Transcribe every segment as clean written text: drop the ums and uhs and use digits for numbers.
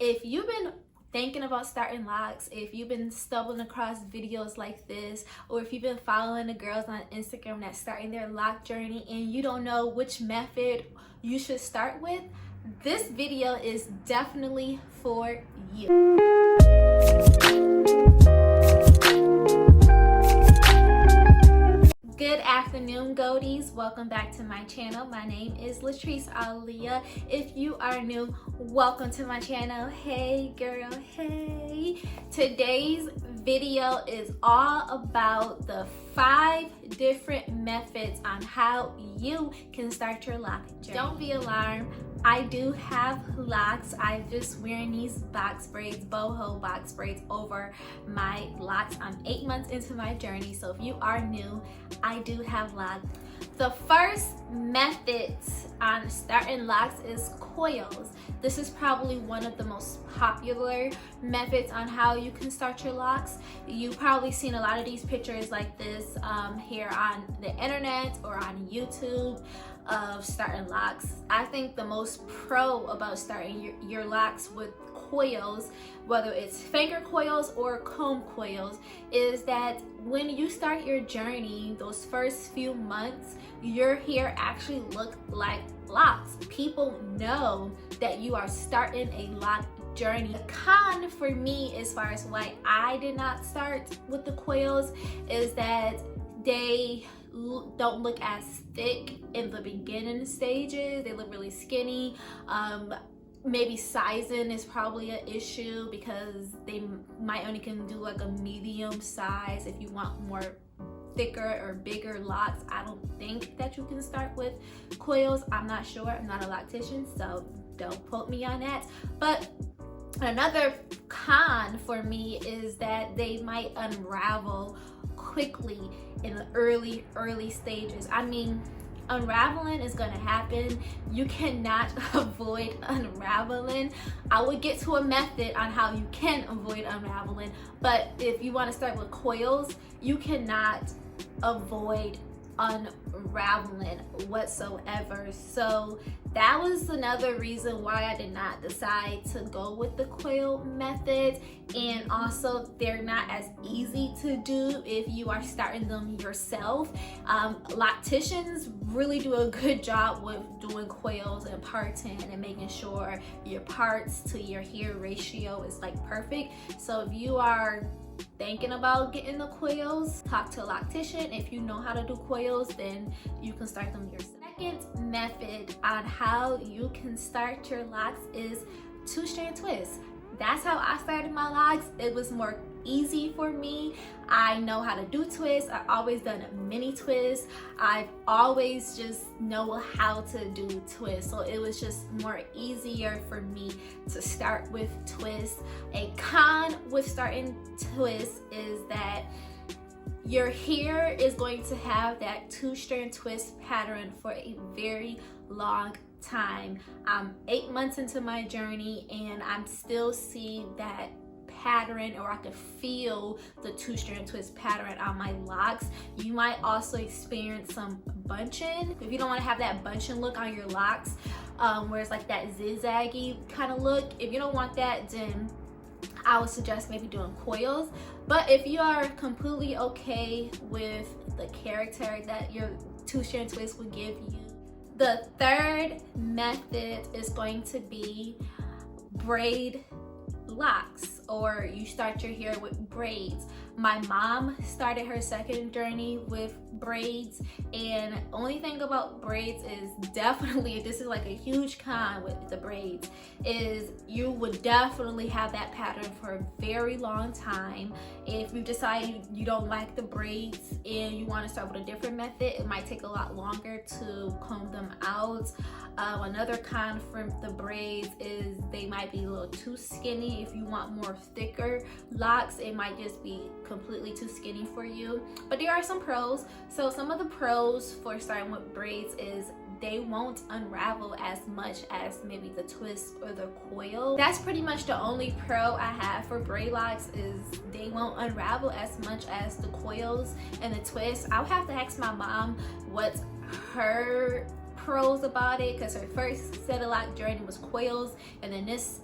if you've been thinking about starting locks, if you've been stumbling across videos like this, or if you've been following the girls on Instagram that's starting their loc journey and you don't know which method you should start with, this video is definitely for you. Good afternoon, Goldies. Welcome back to my channel. My name is Latrice Aliyah. If you are new, welcome to my channel. Hey girl, hey. Today's video is all about the 5 different methods on how you can start your loc journey. Don't be alarmed. I do have locks. I'm just wearing these box braids, boho box braids over my locks. I'm 8 months into my journey, so if you are new, I do have locks. The first method on starting locks is coils. This is probably one of the most popular methods on how you can start your locks. You've probably seen a lot of these pictures like this here on the internet or on YouTube of starting locks. I think the most pro about starting your locks with coils, whether it's finger coils or comb coils, is that when you start your journey, those first few months, your hair actually look like locks. People know that you are starting a loc journey. The con for me, as far as why I did not start with the coils, is that they don't look as thick in the beginning stages. They look really skinny. Maybe sizing is probably an issue because they might only can do like a medium size. If you want more thicker or bigger locks, I don't think that you can start with coils. I'm not sure. I'm not a loctician, so don't quote me on that. But another con for me is that they might unravel quickly in the early stages. I mean, unraveling is going to happen. You cannot avoid unraveling. I would get to a method on how you can avoid unraveling, but if you want to start with coils, you cannot avoid unraveling whatsoever. So that was another reason why I did not decide to go with the coil method. And also, they're not as easy to do if you are starting them yourself. Locticians really do a good job with doing coils and parting and making sure your parts to your hair ratio is like perfect. So if you are thinking about getting the coils, talk to a loctician. If you know how to do coils, then you can start them yourself. Second method on how you can start your locks is 2-strand twists. That's how I started my locks. It was more easy for me. I know how to do twists. I've always done a mini twist. I've always just know how to do twists. So it was just more easier for me to start with twists. A con with starting twists is that your hair is going to have that 2-strand twist pattern for a very long time. I'm 8 months into my journey and I'm still seeing that pattern, or I could feel the 2-strand twist pattern on my locks. You might also experience some bunching. If you don't want to have that bunching look on your locks, where it's like that zigzaggy kind of look, if you don't want that, then I would suggest maybe doing coils. But if you are completely okay with the character that your 2-strand twist would give you, the third method is going to be braid locks, or you start your hair with braids. My mom started her second journey with braids, and only thing about braids is definitely, this is like a huge con with the braids, is you would definitely have that pattern for a very long time. If you decide you don't like the braids and you want to start with a different method, it might take a lot longer to comb them out. Another con for the braids is they might be a little too skinny. If you want more thicker locks, it might just be completely too skinny for you. But there are some pros. So some of the pros for starting with braids is they won't unravel as much as maybe the twist or the coil. That's pretty much the only pro I have for braid locks, is they won't unravel as much as the coils and the twists. I'll have to ask my mom what her pros about it, because her first set of loc journey was coils, and then this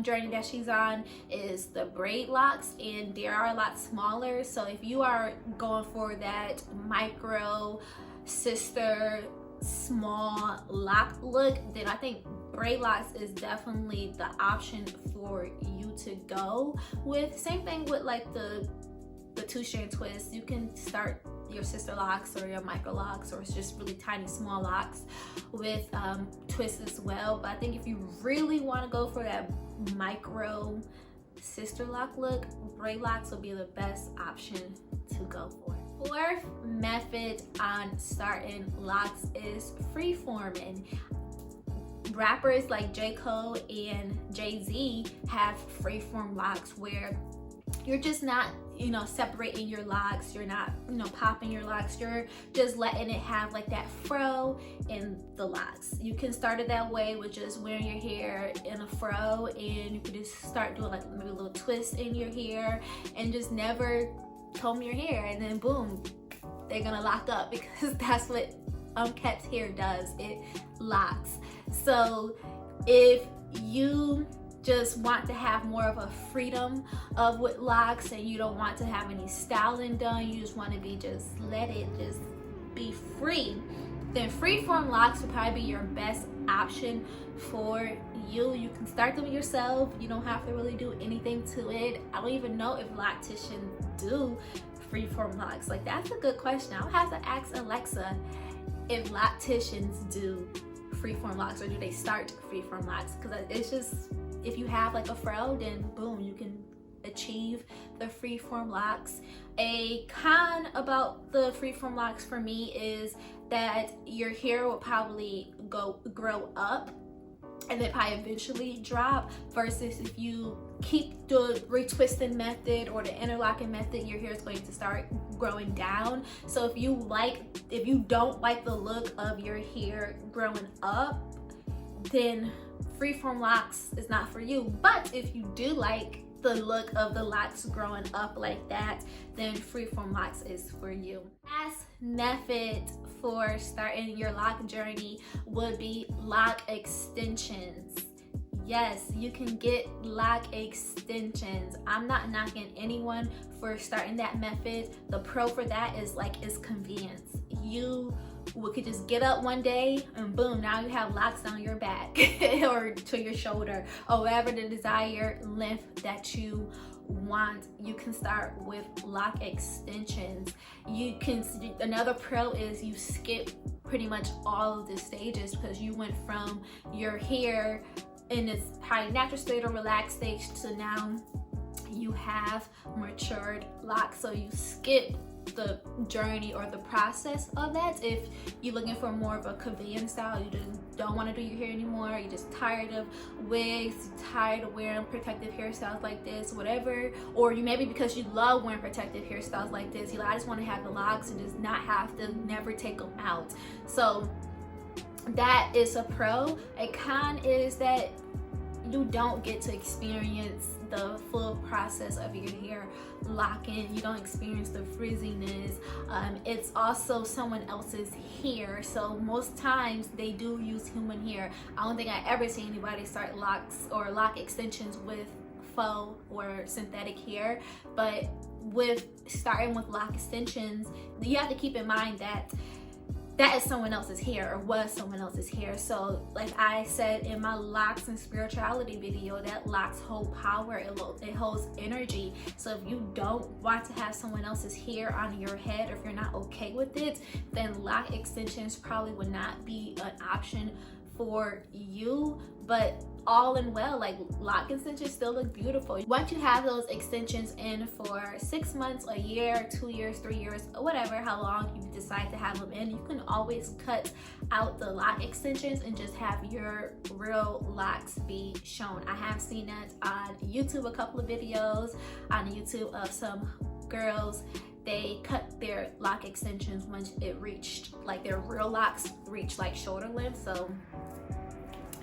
journey that she's on is the braid locks, and they are a lot smaller. So if you are going for that micro sister small loc look, then I think braid locks is definitely the option for you to go with. Same thing with like the two strand twists. You can start your sister locks or your micro locks, or it's just really tiny small locks with twists as well. But I think if you really want to go for that micro sister loc look, braid locks will be the best option to go for. Fourth method on starting locks is freeforming. Rappers like J. Cole and Jay-Z have freeform locks where you're just not, you know, separating your locks, you're not, you know, popping your locks, you're just letting it have like that fro in the locks. You can start it that way with just wearing your hair in a fro, and you can just start doing like maybe a little twist in your hair and just never comb your hair, and then boom, they're gonna lock up, because that's what kept hair does, it locks. So if you just want to have more of a freedom of with locks, and you don't want to have any styling done, you just want to be just let it just be free, then freeform locks would probably be your best option for you. You can start them yourself, you don't have to really do anything to it. I don't even know if locticians do freeform locks. Like, that's a good question. I'll have to ask Alexa if locticians do freeform locks, or do they start freeform locks, because it's just, if you have like a fro, then boom, you can achieve the freeform locks. A con about the freeform locks for me is that your hair will probably grow up and then probably eventually drop, versus if you keep the retwisting method or the interlocking method, your hair is going to start growing down. So if you don't like the look of your hair growing up, then freeform locks is not for you. But if you do like the look of the locks growing up like that, then freeform locks is for you. Last method for starting your loc journey would be loc extensions. Yes, you can get loc extensions. I'm not knocking anyone for starting that method. The pro for that is convenience. You could just get up one day and boom, now you have locks down your back or to your shoulder, or whatever the desired length that you want. You can start with loc extensions. Another pro is you skip pretty much all of the stages, because you went from your hair in its probably natural state or relaxed stage to now you have matured locks. So you skip the journey or the process of that. If you're looking for more of a convenience style, you just don't want to do your hair anymore, you're just tired of wigs, tired of wearing protective hairstyles like this, whatever, or you maybe because you love wearing protective hairstyles like this, you're like, I just want to have the locks and just not have to never take them out. So that is a pro. A con is that you don't get to experience the full process of your hair locking. You don't experience the frizziness. It's also someone else's hair, so most times they do use human hair. I don't think I ever see anybody start locks or loc extensions with faux or synthetic hair. But with starting with loc extensions, you have to keep in mind that that is someone else's hair, or was someone else's hair. So like I said in my locks and spirituality video, that locks hold power, it holds energy. So if you don't want to have someone else's hair on your head, or if you're not okay with it, then loc extensions probably would not be an option for you. But all in well, like, loc extensions still look beautiful. Once you have those extensions in for 6 months, a year, 2 years, 3 years, whatever, how long you decide to have them in, you can always cut out the loc extensions and just have your real locks be shown. I have seen that on YouTube, a couple of videos on YouTube of some girls. They cut their loc extensions once it reached, like, their real locks reached like shoulder length. So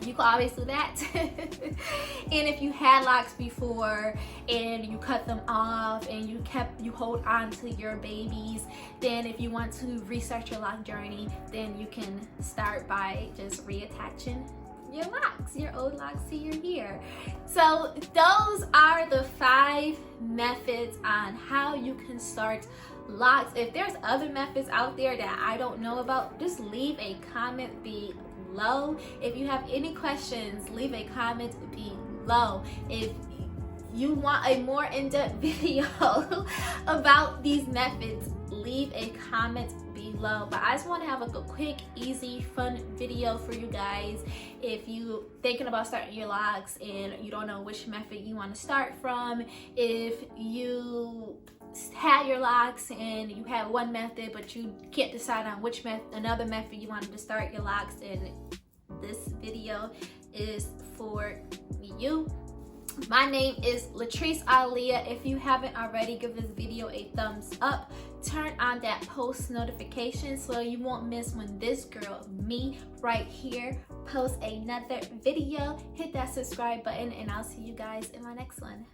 you can always do that. And if you had locks before and you cut them off and you hold on to your babies, then if you want to restart your loc journey, then you can start by just reattaching your locks, your old locks to your hair. So those are the 5 methods on how you can start locks. If there's other methods out there that I don't know about, just leave a comment below. If you have any questions, leave a comment below. If you want a more in-depth video about these methods, leave a comment below. But I just want to have like a quick, easy, fun video for you guys. If you thinking about starting your locks and you don't know which method you want to start from, if you had your locks and you have one method but you can't decide on which another method you wanted to start your locks in, this video is for you. My name is Latrice Aaliyah. If you haven't already, give this video a thumbs up. Turn on that post notification so you won't miss when this girl, me, right here, posts another video. Hit that subscribe button and I'll see you guys in my next one.